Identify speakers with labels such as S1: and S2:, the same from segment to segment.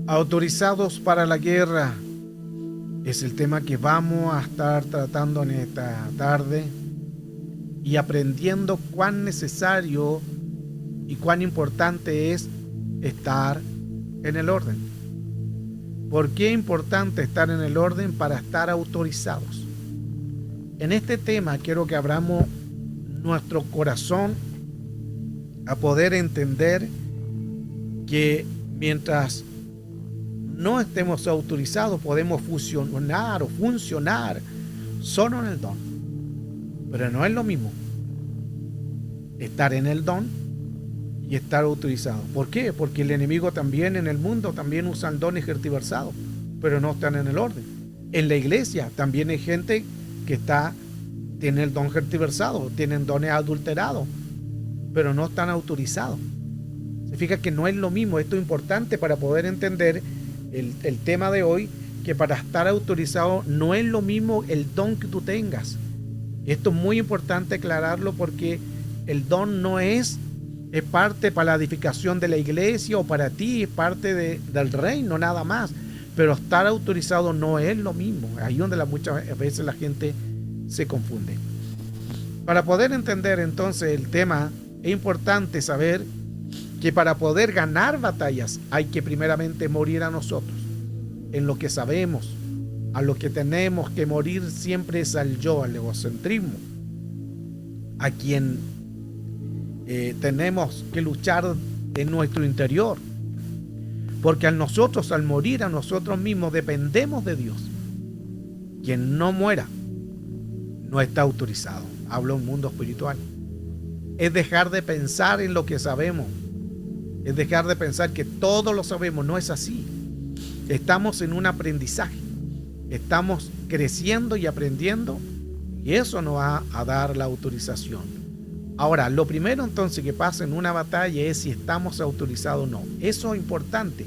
S1: Autorizados para la guerra es el tema que vamos a estar tratando en esta tarde y aprendiendo cuán necesario y cuán importante es estar en el orden. ¿Por qué es importante estar en el orden? Para estar autorizados. En este tema quiero que abramos nuestro corazón a poder entender que mientras no estemos autorizados podemos funcionar solo en el don. Pero no es lo mismo estar en el don y estar autorizado. ¿Por qué? Porque el enemigo también en el mundo también usan dones tergiversados, pero no están en el orden. En la iglesia también hay gente que tiene el don tergiversado, tienen dones adulterados, pero no están autorizados. Se fija que no es lo mismo. Esto es importante para poder entender el tema de hoy, que para estar autorizado no es lo mismo el don que tú tengas. Esto es muy importante aclararlo, porque el don no es parte para la edificación de la iglesia o para ti, es parte del reino nada más. Pero estar autorizado no es lo mismo. Ahí es donde muchas veces la gente se confunde. Para poder entender entonces el tema, es importante saber que para poder ganar batallas hay que primeramente morir a nosotros, en lo que sabemos. A lo que tenemos que morir siempre es al yo, al egocentrismo, a quien tenemos que luchar en nuestro interior, porque al morir a nosotros mismos dependemos de Dios. Quien no muera no está autorizado. Hablo en mundo espiritual. Es dejar de pensar en lo que sabemos, es dejar de pensar que todo lo sabemos. No es así. Estamos en un aprendizaje, estamos creciendo y aprendiendo, y eso nos va a dar la autorización. Ahora, lo primero entonces que pasa en una batalla es si estamos autorizados o no. Eso es importante,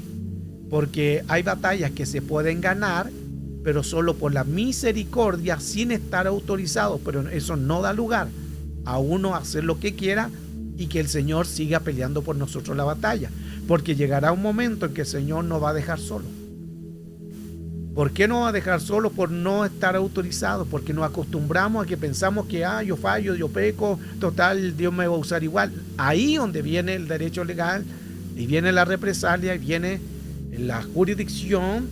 S1: porque hay batallas que se pueden ganar, pero solo por la misericordia, sin estar autorizados. Pero eso no da lugar a uno hacer lo que quiera y que el Señor siga peleando por nosotros la batalla, porque llegará un momento en que el Señor nos va a dejar solo. ¿Por qué nos va a dejar solo? Por no estar autorizados, porque nos acostumbramos a que pensamos que yo fallo, yo peco, total, Dios me va a usar igual. Ahí donde viene el derecho legal, y viene la represalia, y viene la jurisdicción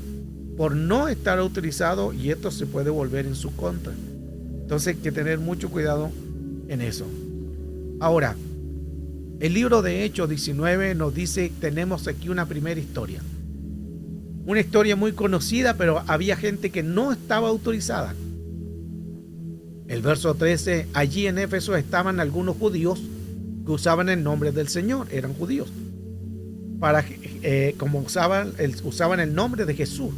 S1: por no estar autorizado, y esto se puede volver en su contra. Entonces hay que tener mucho cuidado en eso. Ahora, el libro de Hechos 19 nos dice, tenemos aquí una primera historia. Una historia muy conocida, pero había gente que no estaba autorizada. El verso 13, allí en Éfeso estaban algunos judíos que usaban el nombre del Señor, eran judíos, como usaban el nombre de Jesús,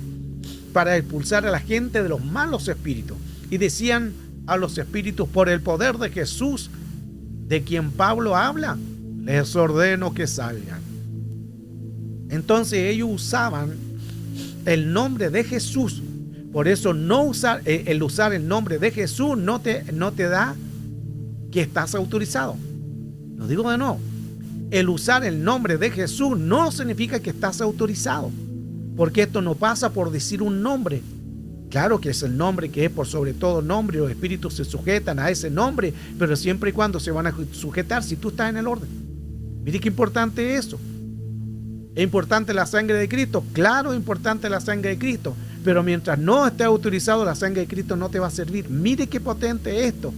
S1: para expulsar a la gente de los malos espíritus. Y decían a los espíritus, por el poder de Jesús, de quien Pablo habla, les ordeno que salgan. Entonces ellos usaban el nombre de Jesús. Por eso el usar el nombre de Jesús no te da que estás autorizado. Lo digo de nuevo. El usar el nombre de Jesús no significa que estás autorizado, porque esto no pasa por decir un nombre. Claro que es el nombre que es por sobre todo nombre, los espíritus se sujetan a ese nombre, pero siempre y cuando se van a sujetar si tú estás en el orden. Mire qué importante es eso. ¿Es importante la sangre de Cristo? Claro, es importante la sangre de Cristo, pero mientras no esté autorizado, la sangre de Cristo no te va a servir. Mire qué potente es esto.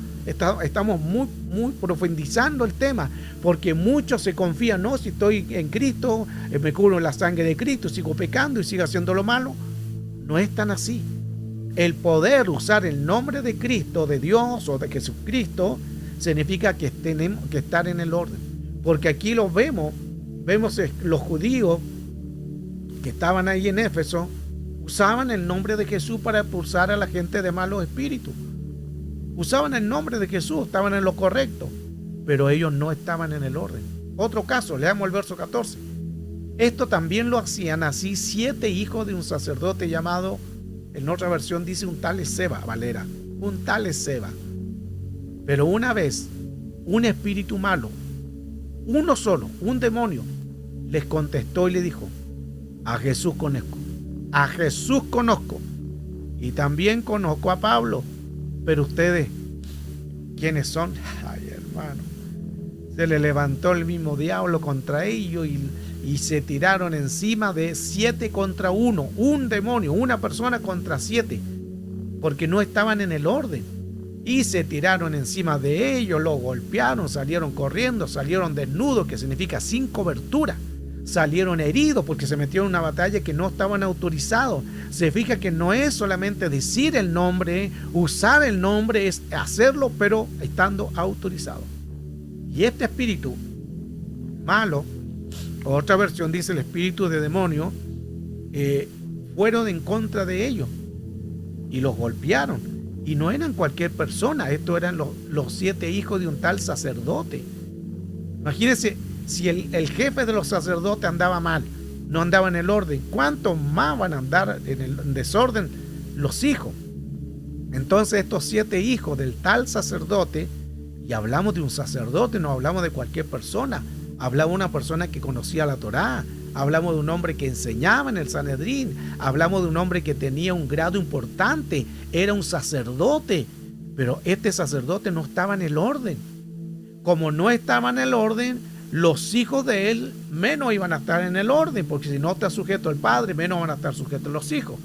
S1: Estamos muy profundizando el tema, porque muchos se confían, no, si estoy en Cristo, me cubro en la sangre de Cristo, sigo pecando y sigo haciendo lo malo. No es tan así. El poder usar el nombre de Cristo, de Dios o de Jesucristo, significa que tenemos que estar en el orden. Porque aquí los vemos los judíos que estaban ahí en Éfeso, usaban el nombre de Jesús para expulsar a la gente de malos espíritus. Usaban el nombre de Jesús, estaban en lo correcto, pero ellos no estaban en el orden. Otro caso, leamos el verso 14. Esto también lo hacían así 7 hijos de un sacerdote llamado, en otra versión dice un tal Seba, Valera, un tal Seba. Pero una vez, un espíritu malo, uno solo, un demonio, les contestó y le dijo, A Jesús conozco. A Jesús conozco. Y también conozco a Pablo. Pero ustedes, ¿quiénes son? Ay, hermano. Se le levantó el mismo diablo contra ellos y se tiraron encima de 7 contra 1. Un demonio, una persona contra 7. Porque no estaban en el orden. Y se tiraron encima de ellos, los golpearon, salieron corriendo, salieron desnudos, que significa sin cobertura. Salieron heridos porque se metieron en una batalla que no estaban autorizados. Se fija que no es solamente decir el nombre, usar el nombre, es hacerlo, pero estando autorizado. Y este espíritu malo, otra versión dice el espíritu de demonio, fueron en contra de ellos y los golpearon. Y no eran cualquier persona, estos eran los 7 hijos de un tal sacerdote. Imagínense, si el jefe de los sacerdotes andaba mal, no andaba en el orden, ¿cuántos más van a andar en desorden los hijos? Entonces estos 7 hijos del tal sacerdote, y hablamos de un sacerdote, no hablamos de cualquier persona, hablamos de una persona que conocía la Torá, hablamos de un hombre que enseñaba en el Sanedrín, hablamos de un hombre que tenía un grado importante, era un sacerdote, pero este sacerdote no estaba en el orden. Como no estaba en el orden, los hijos de él menos iban a estar en el orden, porque si no está sujeto el padre, menos van a estar sujetos los hijos.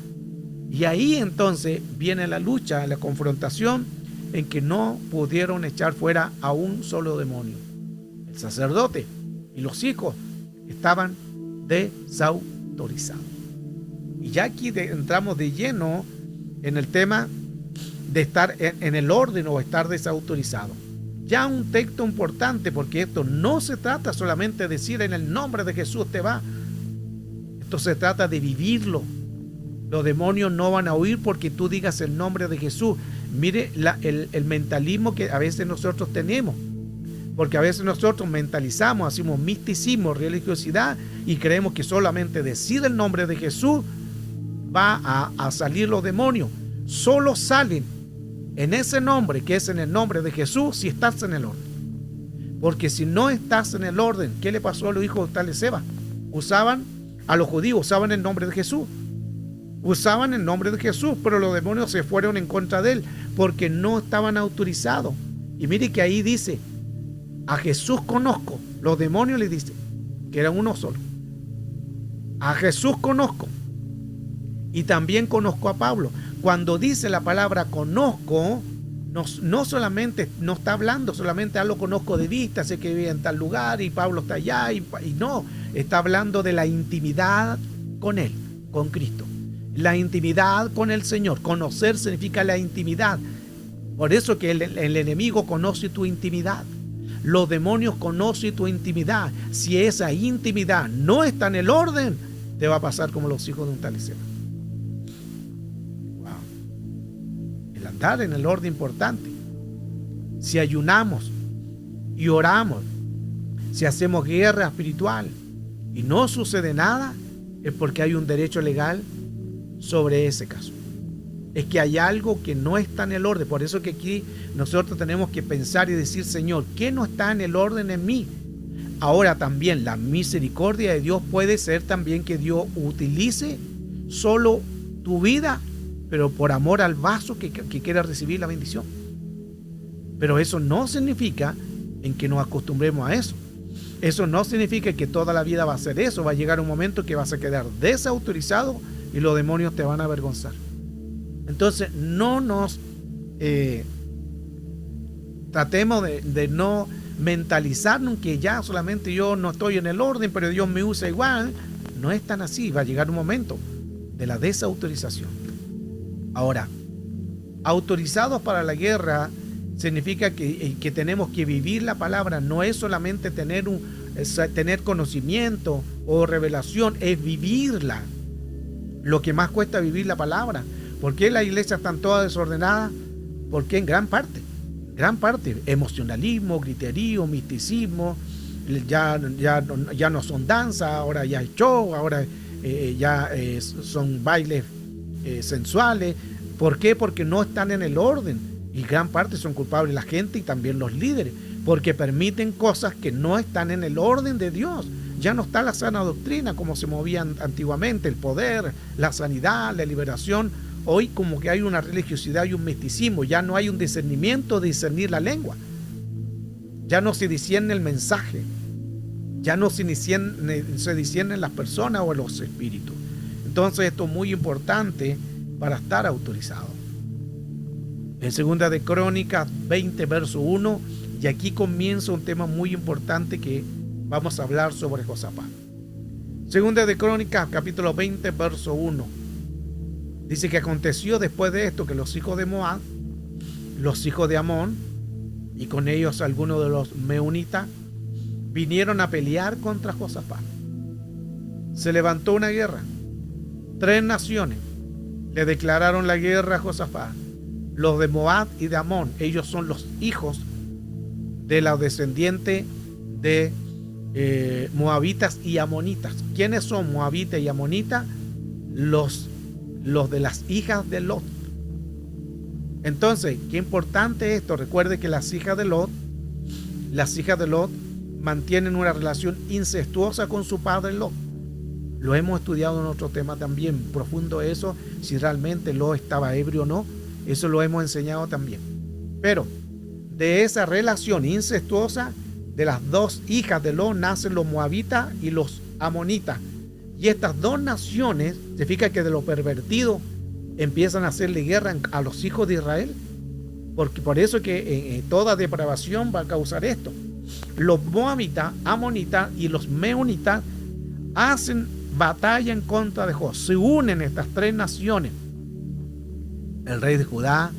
S1: Y ahí entonces viene la lucha, la confrontación, en que no pudieron echar fuera a un solo demonio. El sacerdote y los hijos estaban desautorizados. Y ya aquí entramos de lleno en el tema de estar en el orden o estar desautorizado. Ya un texto importante, porque esto no se trata solamente de decir en el nombre de Jesús te va. Esto se trata de vivirlo. Los demonios no van a huir porque tú digas el nombre de Jesús. Mire el mentalismo que a veces nosotros tenemos. Porque a veces nosotros mentalizamos, hacemos misticismo, religiosidad y creemos que solamente decir el nombre de Jesús va a salir los demonios. Solo salen en ese nombre, que es en el nombre de Jesús, si estás en el orden. Porque si no estás en el orden, ¿qué le pasó a los hijos de tal Seba? A los judíos usaban el nombre de Jesús. Usaban el nombre de Jesús, pero los demonios se fueron en contra de él porque no estaban autorizados. Y mire que ahí dice, a Jesús conozco. Los demonios le dicen que era uno solo. A Jesús conozco. Y también conozco a Pablo. Cuando dice la palabra conozco, no solamente no está hablando, solamente lo conozco de vista, sé que vive en tal lugar y Pablo está allá, y no, está hablando de la intimidad con él, con Cristo. La intimidad con el Señor. Conocer significa la intimidad. Por eso que el enemigo conoce tu intimidad. Los demonios conocen tu intimidad. Si esa intimidad no está en el orden, te va a pasar como los hijos de un tal Seba. Wow. El andar en el orden importante. Si ayunamos y oramos, si hacemos guerra espiritual y no sucede nada, es porque hay un derecho legal sobre ese caso. Es que hay algo que no está en el orden. Por eso que aquí nosotros tenemos que pensar y decir, Señor, ¿qué no está en el orden en mí? Ahora también la misericordia de Dios puede ser también que Dios utilice solo tu vida, pero por amor al vaso que quiera recibir la bendición. Pero eso no significa en que nos acostumbremos a eso. Eso no significa que toda la vida va a ser eso. Va a llegar un momento que vas a quedar desautorizado y los demonios te van a avergonzar. Entonces no nos tratemos de no mentalizarnos que ya solamente yo no estoy en el orden, pero Dios me usa igual. No es tan así. Va a llegar un momento de la desautorización. Ahora, autorizados para la guerra significa que tenemos que vivir la palabra. No es solamente tener conocimiento o revelación, es vivirla. Lo que más cuesta vivir la palabra. ¿Por qué las iglesias están todas desordenadas? Porque en gran parte, emocionalismo, griterío, misticismo, ya no son danza, ahora ya hay show, ahora son bailes sensuales. ¿Por qué? Porque no están en el orden. Y gran parte son culpables la gente y también los líderes, porque permiten cosas que no están en el orden de Dios. ya no está la sana doctrina como se movían antiguamente, el poder, la sanidad, la liberación. Hoy como que hay una religiosidad y un misticismo, ya no hay un discernimiento de discernir la lengua, ya no se discierne el mensaje, ya no se disciernen las personas o los espíritus. Entonces esto es muy importante para estar autorizado. En Segunda de Crónicas 20 verso 1, y aquí comienza un tema muy importante que vamos a hablar sobre Josafat. Segunda de Crónicas capítulo 20 verso 1 dice que aconteció después de esto que los hijos de Moab, los hijos de Amón y con ellos algunos de los meunitas vinieron a pelear contra Josafat. Se levantó una guerra. 3 naciones le declararon la guerra a Josafat. Los de Moab y de Amón, ellos son los hijos de los descendientes de moabitas y amonitas. ¿Quiénes son moabitas y amonitas? Los de las hijas de Lot. Entonces, qué importante esto. Recuerde que las hijas de Lot mantienen una relación incestuosa con su padre Lot. Lo hemos estudiado en otro tema también profundo eso, si realmente Lot estaba ebrio o no. Eso lo hemos enseñado también. Pero de esa relación incestuosa de las 2 hijas de Lot nacen los moabitas y los amonitas. Y estas 2 naciones, se fija que de lo pervertido empiezan a hacerle guerra a los hijos de Israel. Porque por eso que toda depravación va a causar esto. Los moabitas, amonitas y los meunitas hacen batalla en contra de Jos. Se unen estas 3 naciones. El rey de Judá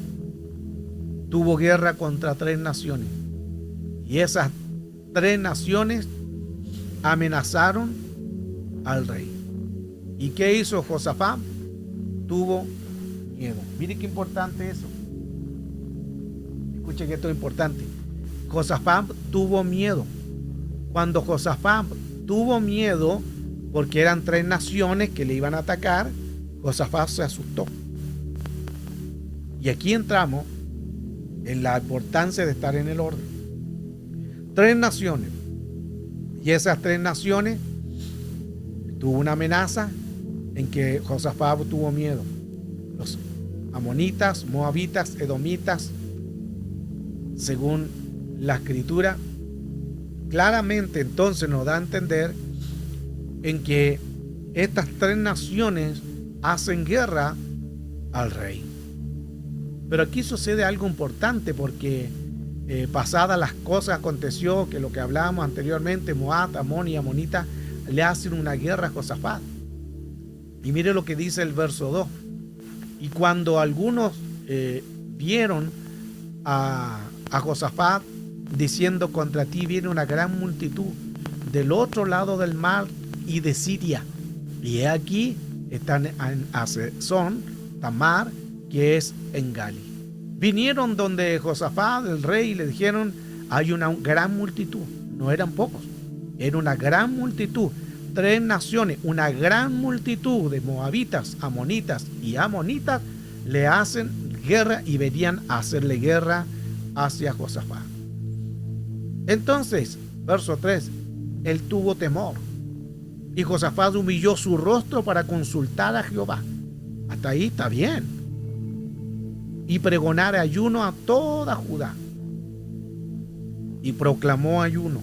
S1: tuvo guerra contra 3 naciones. Y esas 3 naciones amenazaron al rey. ¿Y qué hizo Josafat? Tuvo miedo. Mire qué importante eso. Escuchen que esto es importante. Josafat tuvo miedo. Cuando Josafat tuvo miedo, porque eran 3 naciones que le iban a atacar, Josafat se asustó. Y aquí entramos en la importancia de estar en el orden. 3 naciones. Y esas 3 naciones tuvo una amenaza en que Josafat tuvo miedo. Los amonitas, moabitas, edomitas, según la escritura, claramente entonces nos da a entender en que estas 3 naciones hacen guerra al rey. Pero aquí sucede algo importante porque pasadas las cosas aconteció que lo que hablábamos anteriormente, Moab, Amón y Amonita le hacen una guerra a Josafat. Y mire lo que dice el verso 2. Y cuando algunos vieron a Josafat diciendo: contra ti viene una gran multitud del otro lado del mar y de Siria, y aquí están en Hazezón Tamar, que es en Gali. Vinieron donde Josafat, el rey, y le dijeron: hay una gran multitud. No eran pocos, era una gran multitud. 3 naciones, una gran multitud de moabitas, amonitas y amonitas le hacen guerra y venían a hacerle guerra hacia Josafat. Entonces, verso 3, él tuvo temor y Josafat humilló su rostro para consultar a Jehová. Hasta ahí está bien. Y pregonar ayuno a toda Judá. Y proclamó ayuno.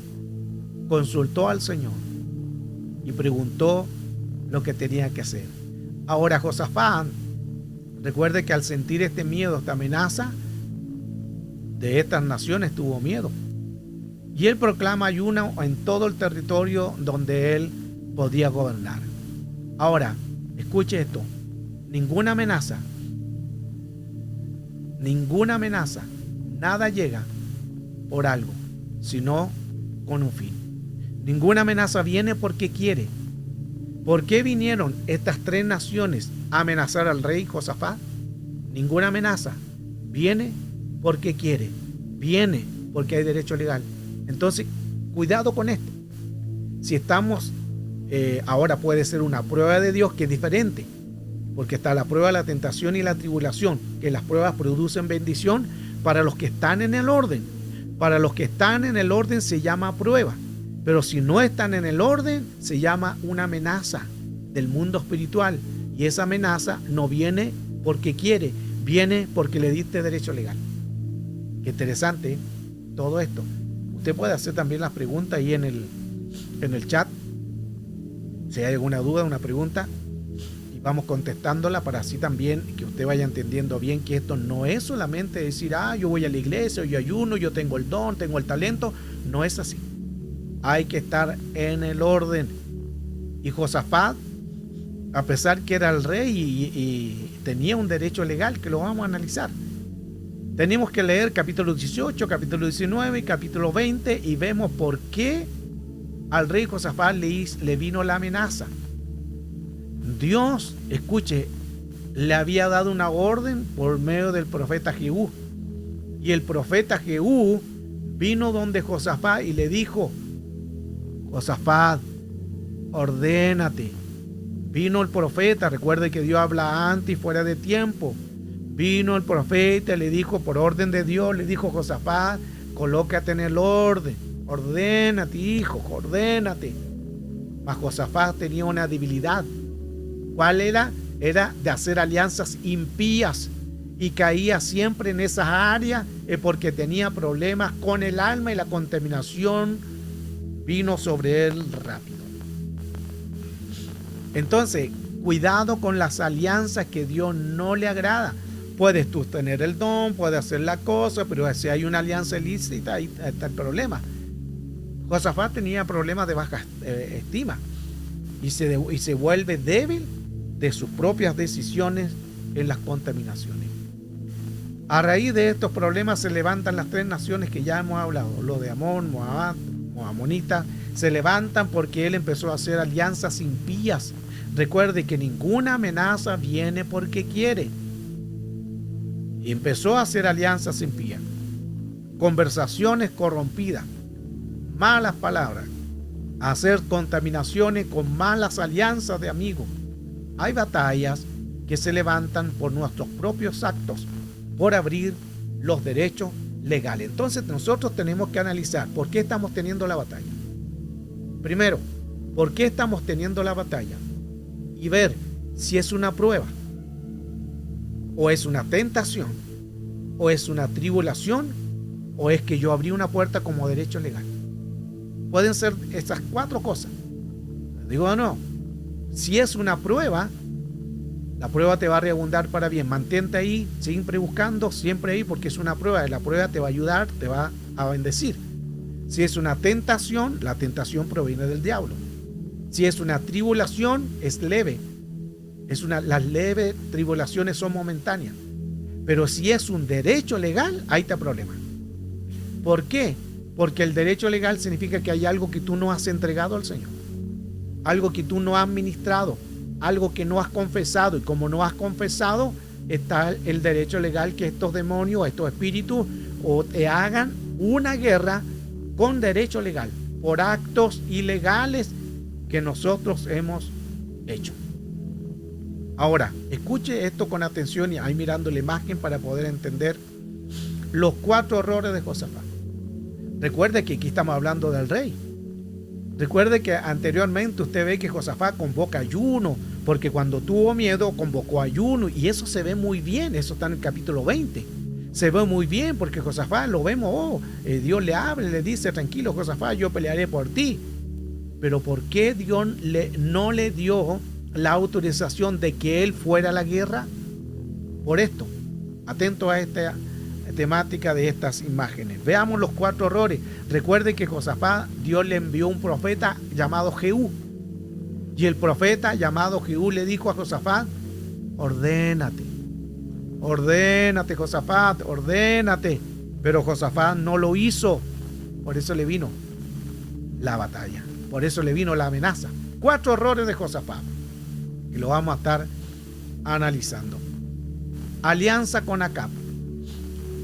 S1: Consultó al Señor y preguntó lo que tenía que hacer. Ahora Josafat, recuerde que al sentir este miedo, esta amenaza de estas naciones, tuvo miedo. Y él proclama ayuno en todo el territorio donde él podía gobernar. Ahora, escuche esto. Ninguna amenaza, nada llega por algo, sino con un fin. Ninguna amenaza viene porque quiere. ¿Por qué vinieron estas 3 naciones a amenazar al rey Josafat? Ninguna amenaza viene porque quiere, viene porque hay derecho legal. Entonces, cuidado con esto. Si estamos, ahora puede ser una prueba de Dios que es diferente, porque está la prueba de la tentación y la tribulación, que las pruebas producen bendición para los que están en el orden. Para los que están en el orden se llama prueba. Pero si no están en el orden, se llama una amenaza del mundo espiritual. Y esa amenaza no viene porque quiere, viene porque le diste derecho legal. Qué interesante todo esto. Usted puede hacer también las preguntas ahí en el chat. Si hay alguna duda, una pregunta, y vamos contestándola para así también que usted vaya entendiendo bien que esto no es solamente decir, yo voy a la iglesia, yo ayuno, yo tengo el don, tengo el talento. No es así. Hay que estar en el orden. Y Josafat, a pesar que era el rey y tenía un derecho legal, que lo vamos a analizar. Tenemos que leer capítulo 18, capítulo 19 y capítulo 20 y vemos por qué al rey Josafat le vino la amenaza. Dios, escuche, le había dado una orden por medio del profeta Jehú. Y el profeta Jehú vino donde Josafat y le dijo, Josafat, ordénate. Vino el profeta, recuerde que Dios habla antes y fuera de tiempo. Vino el profeta y le dijo, por orden de Dios, le dijo Josafat, colócate en el orden, ordénate, hijo, ordénate. Mas Josafat tenía una debilidad. ¿Cuál era? Era de hacer alianzas impías y caía siempre en esas áreas porque tenía problemas con el alma y la contaminación vino sobre él rápido. Entonces, cuidado con las alianzas que Dios no le agrada. Puedes tú tener el don, puedes hacer la cosa, pero si hay una alianza ilícita, ahí está el problema. Josafat tenía problemas de baja estima y se vuelve débil de sus propias decisiones en las contaminaciones. A raíz de estos problemas se levantan las tres naciones que ya hemos hablado, lo de Amón, Moab, Amonita, se levantan porque él empezó a hacer alianzas impías. Recuerde que ninguna amenaza viene porque quiere. Y empezó a hacer alianzas impías, conversaciones corrompidas, malas palabras, hacer contaminaciones con malas alianzas de amigos. Hay batallas que se levantan por nuestros propios actos, por abrir los derechos legales. Entonces nosotros tenemos que analizar por qué estamos teniendo la batalla. Primero, ¿por qué estamos teniendo la batalla? Y ver si es una prueba, o es una tentación, o es una tribulación, o es que yo abrí una puerta como derecho legal. Pueden ser esas cuatro cosas. Digo, no, si es una prueba, la prueba te va a redundar para bien. Mantente ahí, siempre buscando, siempre ahí, porque es una prueba. La prueba te va a ayudar, te va a bendecir. Si es una tentación, la tentación proviene del diablo. Si es una tribulación, es leve. Las leves tribulaciones son momentáneas. Pero si es un derecho legal, ahí está el problema. ¿Por qué? Porque el derecho legal significa que hay algo que tú no has entregado al Señor. Algo que tú no has ministrado. Algo que no has confesado. Y como no has confesado, está el derecho legal que estos demonios, estos espíritus, o te hagan una guerra con derecho legal por actos ilegales que nosotros hemos hecho. Ahora, escuche esto con atención y ahí mirando la imagen para poder entender los 4 errores de Josafat. Recuerde que aquí estamos hablando del rey. Recuerde que anteriormente usted ve que Josafat convoca ayuno, porque cuando tuvo miedo convocó ayuno, y eso se ve muy bien, eso está en el capítulo 20. Se ve muy bien porque Josafat lo vemos, Dios le habla, le dice, tranquilo Josafat, yo pelearé por ti. Pero ¿por qué Dios no le dio la autorización de que él fuera a la guerra? Por esto, atento a esta temática de estas imágenes. Veamos los 4 errores. Recuerde que Josafat, Dios le envió un profeta llamado Jehú. Y el profeta llamado Jehú le dijo a Josafat, ordénate. Ordénate, Josafat, ordénate. Pero Josafat no lo hizo. Por eso le vino la batalla. Por eso le vino la amenaza. 4 errores de Josafat. Y lo vamos a estar analizando. Alianza con Acab.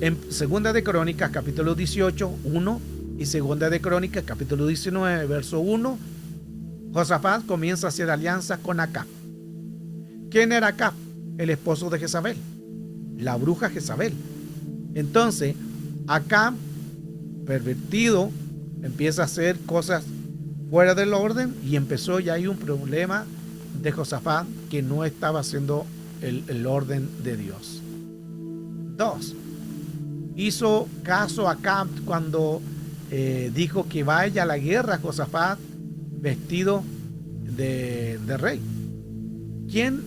S1: En Segunda de Crónicas, capítulo 18, 1, y Segunda de Crónicas, capítulo 19, verso 1, Josafat comienza a hacer alianzas con Acab. ¿Quién era Acab? El esposo de Jezabel, la bruja Jezabel. Entonces, Acab, pervertido, empieza a hacer cosas fuera del orden, y empezó ya ahí un problema de Josafat, que no estaba haciendo el orden de Dios. 2. Hizo caso a Acab cuando dijo que vaya a la guerra Josafat vestido de rey. ¿Quién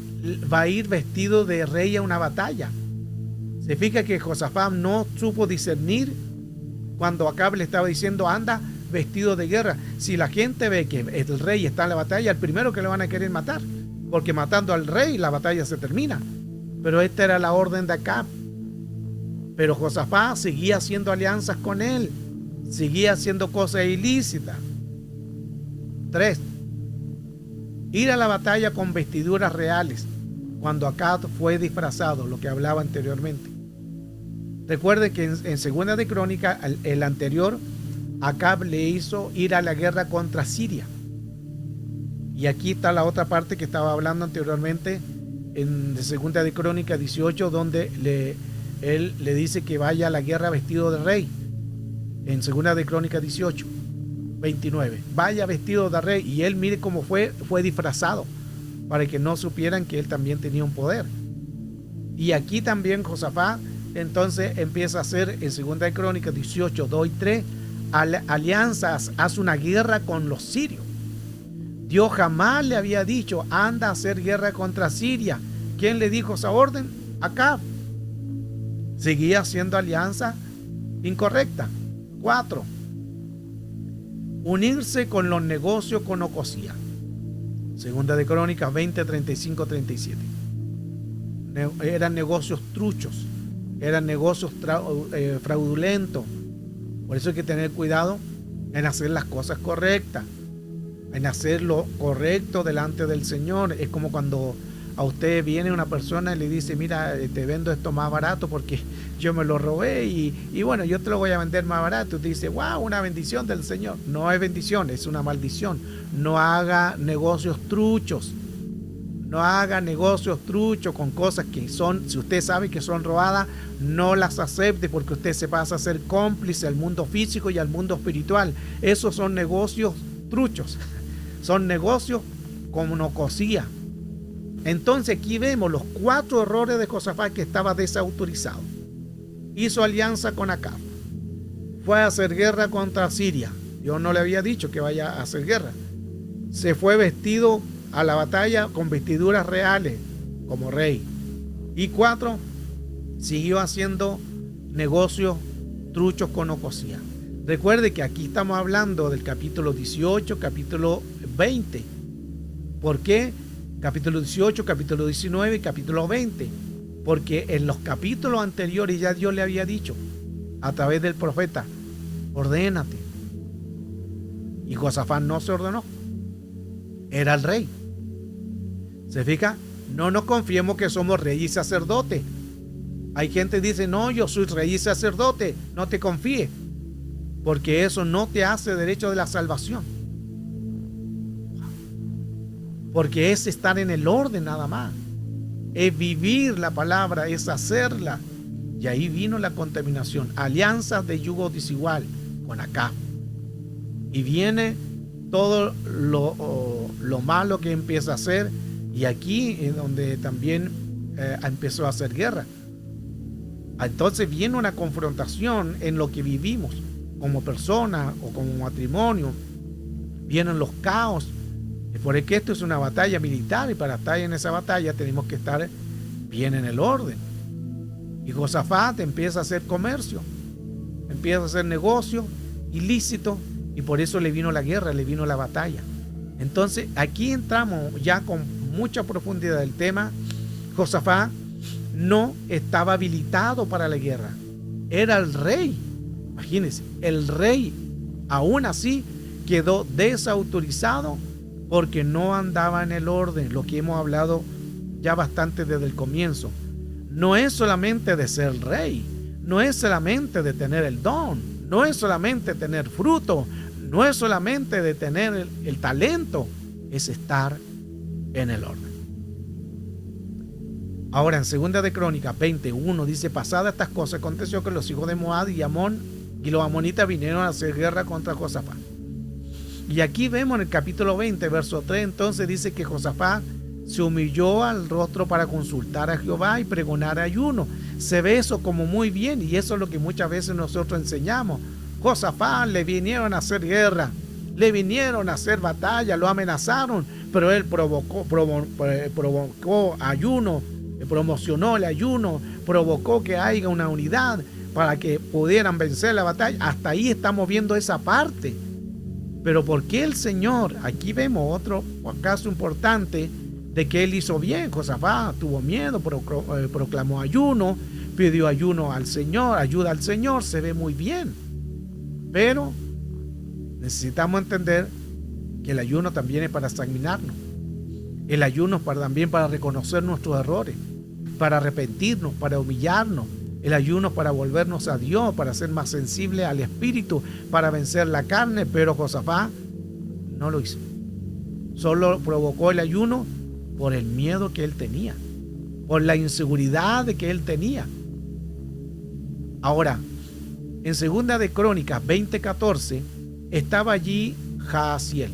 S1: va a ir vestido de rey a una batalla? Se fija que Josafat no supo discernir cuando Acab le estaba diciendo anda vestido de guerra. Si la gente ve que el rey está en la batalla, el primero que le van a querer matar, porque matando al rey la batalla se termina. Pero esta era la orden de Acab. Pero Josafat seguía haciendo alianzas con él, seguía haciendo cosas ilícitas. 3. Ir a la batalla con vestiduras reales, cuando Acab fue disfrazado, lo que hablaba anteriormente. Recuerde que en Segunda de Crónica, el anterior, Acab le hizo ir a la guerra contra Siria. Y aquí está la otra parte que estaba hablando anteriormente, en Segunda de Crónica 18, donde él le dice que vaya a la guerra vestido de rey. En Segunda de Crónica 18, 29. Vaya vestido de rey. Y él, mire cómo fue disfrazado, para que no supieran que él también tenía un poder. Y aquí también Josafat entonces empieza a hacer en Segunda de Crónica 18, 2 y 3 alianzas, hace una guerra con los sirios. Dios jamás le había dicho anda a hacer guerra contra Siria. ¿Quién le dijo esa orden? Acab. Seguía haciendo alianza incorrecta. 4. Unirse con los negocios con Ocosía. Segunda de Crónicas 20, 35, 37. Eran negocios truchos, eran negocios fraudulentos. Por eso hay que tener cuidado en hacer las cosas correctas, en hacer lo correcto delante del Señor. Es como cuando a usted viene una persona y le dice, mira, te vendo esto más barato porque yo me lo robé y bueno, yo te lo voy a vender más barato. Usted dice, wow, una bendición del Señor. No es bendición, es una maldición. No haga negocios truchos. No haga negocios truchos con cosas que son, si usted sabe que son robadas, no las acepte, porque usted se pasa a ser cómplice al mundo físico y al mundo espiritual. Esos son negocios truchos. Son negocios como Ocosía. Entonces aquí vemos los 4 errores de Josafat, que estaba desautorizado. Hizo alianza con Acab. Fue a hacer guerra contra Siria. Dios no le había dicho que vaya a hacer guerra. Se fue vestido a la batalla con vestiduras reales como rey. Y 4, siguió haciendo negocios truchos con Ocosía. Recuerde que aquí estamos hablando del capítulo 18, capítulo 20. ¿Por qué? Capítulo 18, capítulo 19 y capítulo 20. Porque en los capítulos anteriores ya Dios le había dicho a través del profeta, ordénate. Y Josafat no se ordenó. Era el rey. ¿Se fija? No nos confiemos que somos rey y sacerdote. Hay gente que dice, no, yo soy rey y sacerdote. No te confíes, porque eso no te hace derecho de la salvación. Porque es estar en el orden nada más. Es vivir la palabra, es hacerla. Y ahí vino la contaminación. Alianzas de yugo desigual con Acab. Y viene todo lo malo que empieza a hacer. Y aquí es donde también empezó a hacer guerra. Entonces viene una confrontación en lo que vivimos como persona o como matrimonio. Vienen los caos. Por que esto es una batalla militar, y para estar en esa batalla tenemos que estar bien en el orden. Y Josafat empieza a hacer comercio, empieza a hacer negocio ilícito, y por eso le vino la guerra, le vino la batalla. Entonces aquí entramos ya con mucha profundidad del tema. Josafat no estaba habilitado para la guerra, era el rey. Imagínense, el rey aún así quedó desautorizado porque no andaba en el orden, lo que hemos hablado ya bastante desde el comienzo. No es solamente de ser rey, no es solamente de tener el don, no es solamente tener fruto, no es solamente de tener el talento, es estar en el orden. Ahora en Segunda de Crónicas 21 dice, pasadas estas cosas, aconteció que los hijos de Moab y Amón y los amonitas vinieron a hacer guerra contra Josafat. Y aquí vemos en el capítulo 20, verso 3, entonces dice que Josafat se humilló al rostro para consultar a Jehová y pregonar ayuno. Se ve eso como muy bien, y eso es lo que muchas veces nosotros enseñamos. Josafat le vinieron a hacer guerra, le vinieron a hacer batalla, lo amenazaron, pero él provocó ayuno, promocionó el ayuno, provocó que haya una unidad para que pudieran vencer la batalla. Hasta ahí estamos viendo esa parte. Pero ¿por qué el Señor? Aquí vemos otro caso importante de que él hizo bien. Josafat tuvo miedo, proclamó ayuno, pidió ayuno al Señor, ayuda al Señor, se ve muy bien. Pero necesitamos entender que el ayuno también es para examinarnos. El ayuno es también para reconocer nuestros errores, para arrepentirnos, para humillarnos. El ayuno para volvernos a Dios, para ser más sensible al Espíritu, para vencer la carne. Pero Josafat no lo hizo. Solo provocó el ayuno por el miedo que él tenía, por la inseguridad de que él tenía. Ahora, en Segunda de Crónicas 20:14, estaba allí Jaasiel,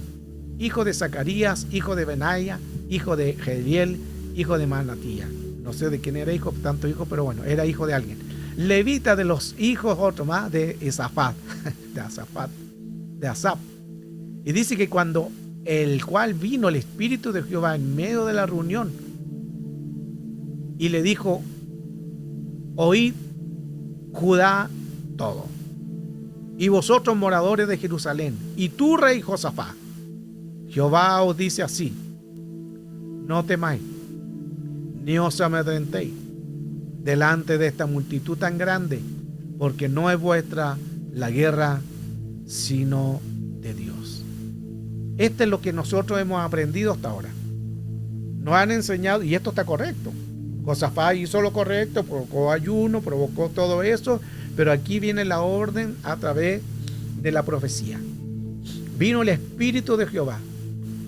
S1: hijo de Zacarías, hijo de Benaía, hijo de Jediel, hijo de Manatía. No sé de quién era hijo, tanto hijo, pero bueno, era hijo de alguien. Levita de los hijos, otro más, de Asaf. Y dice que cuando el cual vino el Espíritu de Jehová en medio de la reunión y le dijo: oíd, Judá, todo, y vosotros moradores de Jerusalén, y tú, rey Josafat, Jehová os dice así: no temáis, ni os amedrentéis delante de esta multitud tan grande, porque no es vuestra la guerra, sino de Dios. Esto es lo que nosotros hemos aprendido hasta ahora. Nos han enseñado, y esto está correcto. Josafat hizo lo correcto, provocó ayuno, provocó todo eso, pero aquí viene la orden a través de la profecía. Vino el Espíritu de Jehová,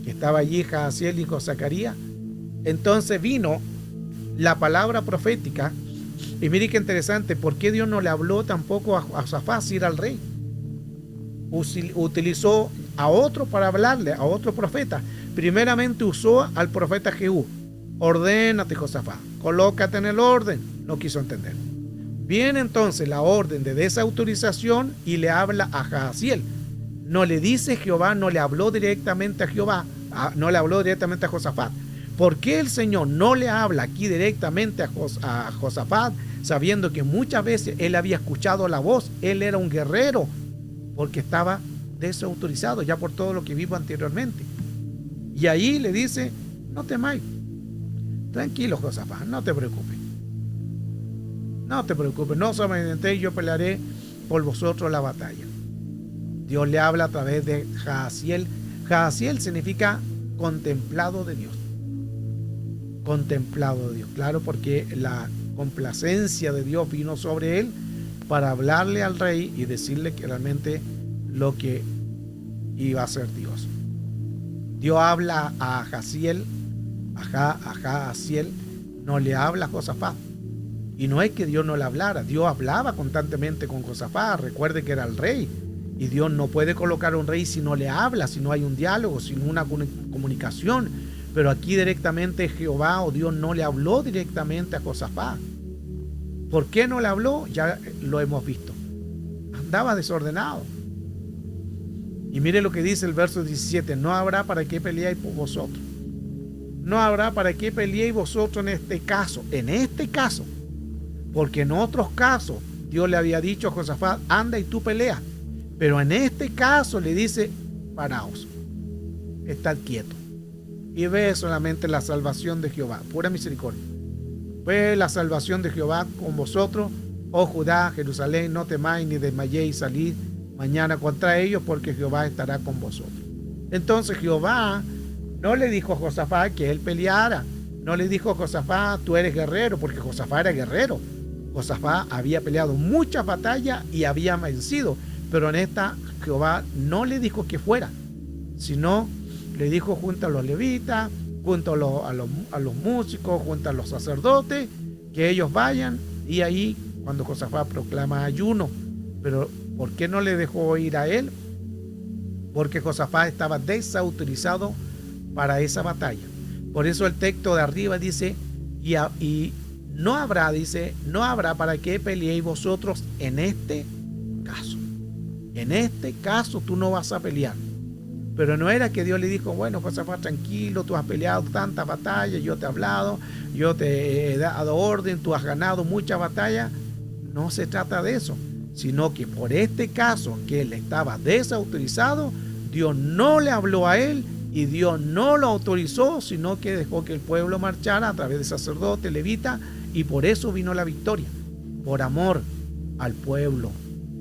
S1: que estaba allí Jaasiel, hijo de Zacarías. Entonces vino la palabra profética. Y mire qué interesante, ¿por qué Dios no le habló tampoco a Josafat si era el rey? Utilizó a otro para hablarle, a otro profeta. Primeramente usó al profeta Jehú. Ordénate, Josafat, colócate en el orden. No quiso entender. Viene entonces la orden de desautorización y le habla a Jaasiel. No le dice Jehová, no le habló directamente a Jehová, no le habló directamente a Josafat. ¿Por qué el Señor no le habla aquí directamente a Josafat, sabiendo que muchas veces él había escuchado la voz? Él era un guerrero, porque estaba desautorizado ya por todo lo que vimos anteriormente. Y ahí le dice: no temáis, tranquilo Josafat, no te preocupes, no os amedrentéis, yo pelearé por vosotros la batalla. Dios le habla a través de Jaasiel. Jaasiel significa contemplado de Dios. Contemplado de Dios, claro, porque la complacencia de Dios vino sobre él para hablarle al rey y decirle que realmente lo que iba a hacer Dios. Dios habla a Jaasiel, a Jaasiel, no le habla a Josafat. Y no es que Dios no le hablara, Dios hablaba constantemente con Josafat. Recuerde que era el rey, y Dios no puede colocar a un rey si no le habla, si no hay un diálogo, si no una comunicación. Pero aquí directamente Jehová o Dios no le habló directamente a Josafat. ¿Por qué no le habló? Ya lo hemos visto. Andaba desordenado. Y mire lo que dice el verso 17: no habrá para qué peleéis por vosotros. No habrá para qué peleéis vosotros en este caso. En este caso. Porque en otros casos Dios le había dicho a Josafat: anda y tú pelea. Pero en este caso le dice: paraos, estad quieto y ve solamente la salvación de Jehová, pura misericordia. Ve la salvación de Jehová con vosotros, oh Judá, Jerusalén, no temáis ni desmayéis, salid mañana contra ellos, porque Jehová estará con vosotros. Entonces Jehová no le dijo a Josafat que él peleara, no le dijo a Josafat: tú eres guerrero, porque Josafat era guerrero. Josafat había peleado muchas batallas y había vencido, pero en esta Jehová no le dijo que fuera, sino le dijo: junto a los levitas, junto a los músicos, junto a los sacerdotes, que ellos vayan. Y ahí cuando Josafat proclama ayuno. Pero ¿por qué no le dejó ir a él? porque Josafat estaba desautorizado para esa batalla. Por eso el texto de arriba dice, y no habrá, dice, no habrá para que peleéis vosotros en este caso. En este caso tú no vas a pelear. Pero no era que Dios le dijo, bueno, Josafat, tranquilo, tú has peleado tantas batallas, yo te he hablado, yo te he dado orden, tú has ganado muchas batallas. No se trata de eso, sino que por este caso que él estaba desautorizado, Dios no le habló a él y Dios no lo autorizó, sino que dejó que el pueblo marchara a través de sacerdote, levita, y por eso vino la victoria, por amor al pueblo.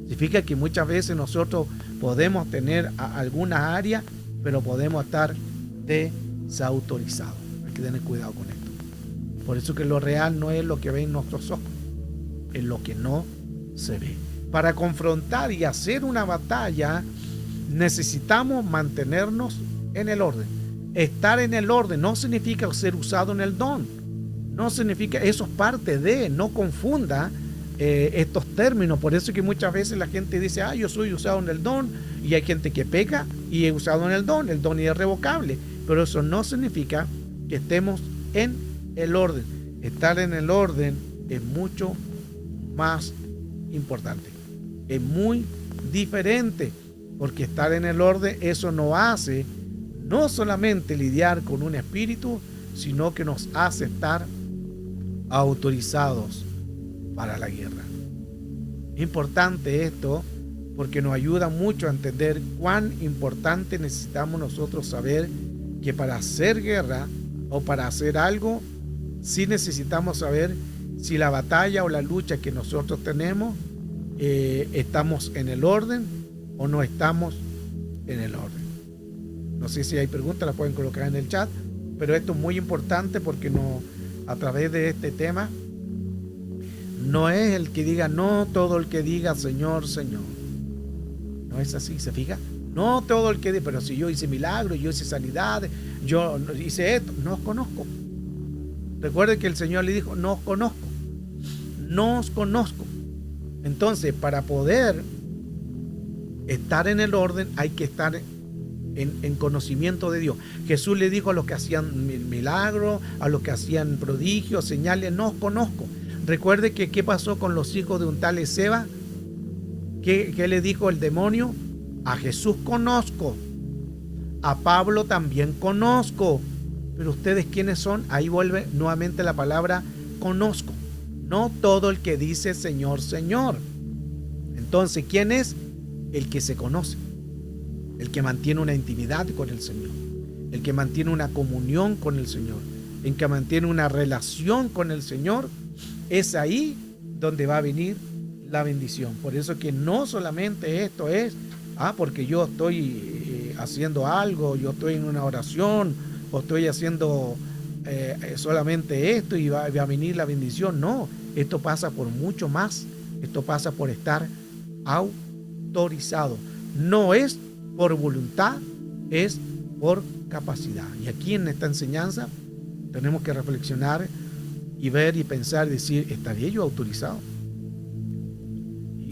S1: Significa que muchas veces nosotros podemos tener algunas áreas, pero podemos estar desautorizados. Hay que tener cuidado con esto. Por eso que lo real no es lo que ven nuestros ojos, es lo que no se ve. Para confrontar y hacer una batalla, necesitamos mantenernos en el orden. Estar en el orden no significa ser usado en el don. No significa, eso es parte de, no confunda estos términos. Por eso que muchas veces la gente dice, yo soy usado en el don, y hay gente que peca y es usado en el don es irrevocable, pero eso no significa que estemos en el orden. Estar en el orden es mucho más importante, es muy diferente, porque estar en el orden, eso nos hace no solamente lidiar con un espíritu, sino que nos hace estar autorizados para la guerra. Es importante esto porque nos ayuda mucho a entender cuán importante necesitamos nosotros saber que para hacer guerra o para hacer algo, sí necesitamos saber si la batalla o la lucha que nosotros tenemos, estamos en el orden o no estamos en el orden. No sé si hay preguntas, las pueden colocar en el chat, pero esto es muy importante porque a través de este tema, no es el que diga, no todo el que diga Señor, Señor. No es así, ¿se fija? No todo el que diga, pero si yo hice milagros, yo hice sanidades, yo hice esto, no os conozco. Recuerde que el Señor le dijo, no os conozco, no os conozco. Entonces, para poder estar en el orden, hay que estar en conocimiento de Dios. Jesús le dijo a los que hacían milagros, a los que hacían prodigios, señales, no os conozco. Recuerde que qué pasó con los hijos de un tal Esceva. ¿Qué le dijo el demonio? A Jesús conozco, a Pablo también conozco, pero ustedes ¿quiénes son? Ahí vuelve nuevamente la palabra conozco. No todo el que dice Señor, Señor. Entonces, ¿quién es? El que se conoce, el que mantiene una intimidad con el Señor, el que mantiene una comunión con el Señor, el que mantiene una relación con el Señor. Es ahí donde va a venir la bendición. Por eso que no solamente esto es, porque yo estoy haciendo algo, yo estoy en una oración, o estoy haciendo solamente esto y va a venir la bendición. No, esto pasa por mucho más. Esto pasa por estar autorizado. No es por voluntad, es por capacidad. Y aquí en esta enseñanza tenemos que reflexionar y ver y pensar y decir, ¿estaré yo autorizado?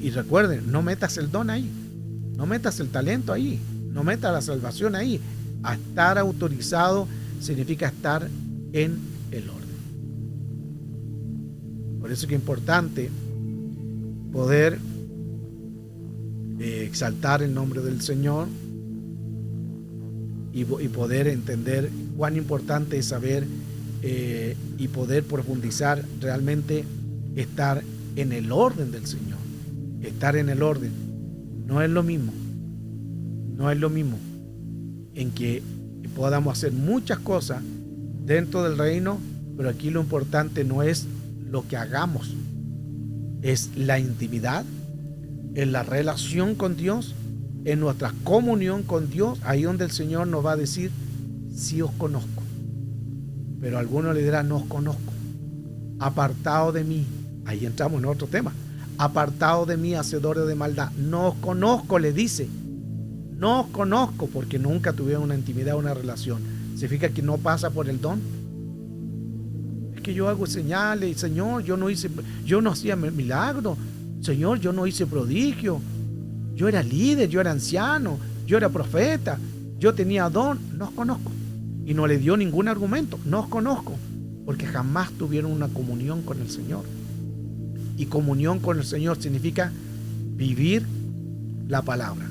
S1: Y recuerden, no metas el don ahí, no metas el talento ahí, no metas la salvación ahí. A estar autorizado significa estar en el orden. Por eso es que es importante poder exaltar el nombre del Señor y poder entender cuán importante es saber y poder profundizar realmente, estar en el orden del Señor. Estar en el orden no es lo mismo, en que podamos hacer muchas cosas dentro del reino, pero aquí lo importante no es lo que hagamos, es la intimidad, es la relación con Dios, es nuestra comunión con Dios. Ahí donde el Señor nos va a decir, sí os conozco. Pero algunos le dirán, no os conozco, apartado de mí. Ahí entramos en otro tema. Apartado de mí, hacedores de maldad. No os conozco, le dice. No os conozco, porque nunca tuvieron una intimidad, una relación. ¿Significa que no pasa por el don? Es que yo hago señales, Señor, yo no hacía milagros. Señor, yo no hice prodigio. Yo era líder, yo era anciano. yo era profeta, yo tenía don. No os conozco. Y no le dio ningún argumento. No os conozco. Porque jamás tuvieron una comunión con el Señor. Y comunión con el Señor significa vivir la palabra.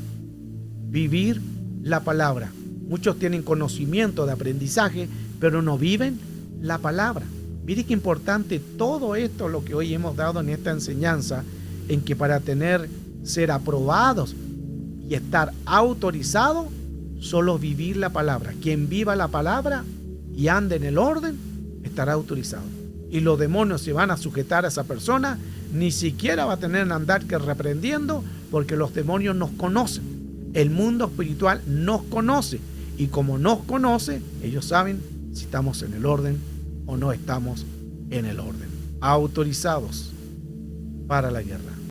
S1: Vivir la palabra. Muchos tienen conocimiento de aprendizaje, pero no viven la palabra. Mire qué importante todo esto, lo que hoy hemos dado en esta enseñanza, en que para ser aprobados y estar autorizados, solo vivir la palabra. Quien viva la palabra y ande en el orden, estará autorizado. Y los demonios se van a sujetar a esa persona, ni siquiera va a tener que andar reprendiendo, porque los demonios nos conocen. El mundo espiritual nos conoce. Y como nos conoce, ellos saben si estamos en el orden o no estamos en el orden. Autorizados para la guerra.